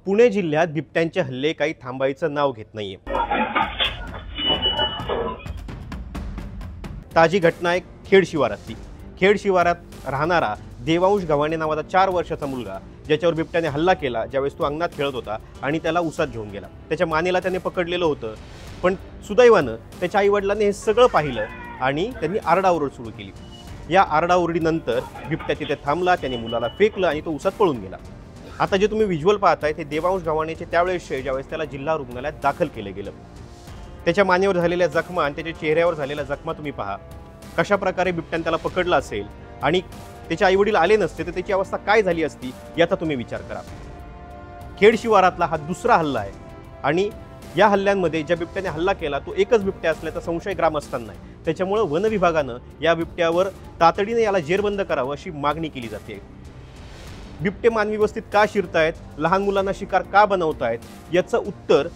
पुणे जिल्ह्यात बिबट्यांचे हल्ले काही थांबायचं नाव घेत नाहीये। ताजी घटना आहे खेड शिवारातली। खेड शिवारात राहणारा देवांश गव्हाणे नावाचा 4 वर्षाचा मुलगा ज्याच्यावर बिबट्याने हल्ला केला ज्यावेळेस तो अंगणात खेळत होता आणि त्याला उसात घेऊन गेला। त्याच्या मानेला त्याने पकडलेलं होतं, पण सुदैवानं त्याच्या आईवडिलांनी हे सगळं पाहिलं आणि त्यांनी आरडाओरड सुरू केली। या आरडाओरडीनंतर बिबट्या तिथे थांबला, त्याने मुलाला फेकलं आणि तो उसात पळून गेला। आता जे तुम्ही व्हिज्युअल पाहताय ते देवांश गव्हाणेचे त्यावेळेस ज्यावेळेस त्याला जिल्हा रुग्णालयात दाखल केले गेलं। त्याच्या मानेवर झालेल्या जखमा आणि त्याच्या चेहऱ्यावर झालेल्या जखमा तुम्ही पहा। कशा प्रकारे बिबट्याने त्याला पकडलं असेल आणि त्याचे आईवडील आले नसते तर त्याची अवस्था काय झाली असती याचा तुम्ही विचार करा। खेड शिवारातला हा दुसरा हल्ला आहे आणि या हल्ल्यांमध्ये ज्या बिबट्याने हल्ला केला तो एकच बिबट्या असल्याचा संशय ग्रामस्थांना आहे। त्याच्यामुळे वन विभागानं या बिबट्यावर तातडीने याला जेरबंद करावं अशी मागणी केली जाते। बिबटे मानवी वस्तीत का शिरतायत, लहान मुलांना शिकार का बनवतायत याचं उत्तर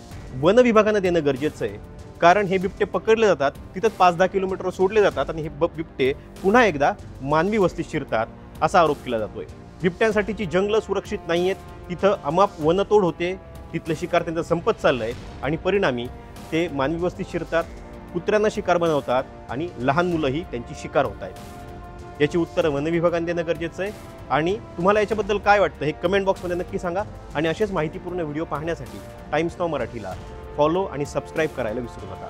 वन विभागानं देणं गरजेचं आहे। कारण हे बिबटे पकडले जातात तिथं 5-10 किलोमीटर सोडले जातात आणि हे बिबटे पुन्हा एकदा मानवी वस्तीत शिरतात असा आरोप केला जातोय। बिबट्यांसाठीची जंगलं सुरक्षित नाहीयेत, तिथं अमाप वनतोड होते, तिथलं शिकार त्यांचं संपत चाललंय आणि परिणामी ते मानवी वस्तीत शिरतात, कुत्र्यांना शिकार बनवतात आणि लहान मुलंही त्यांची शिकार होत आहेत। याची उत्तरं वन विभागाने देणं गरजेचं आहे आणि तुम्हाला याच्याबद्दल काय वाटतं हे कमेंट बॉक्समध्ये नक्की सांगा आणि असेच माहितीपूर्ण व्हिडिओ पाहण्यासाठी टाइम्स नाऊ मराठीला फॉलो आणि सबस्क्राईब करायला विसरू नका।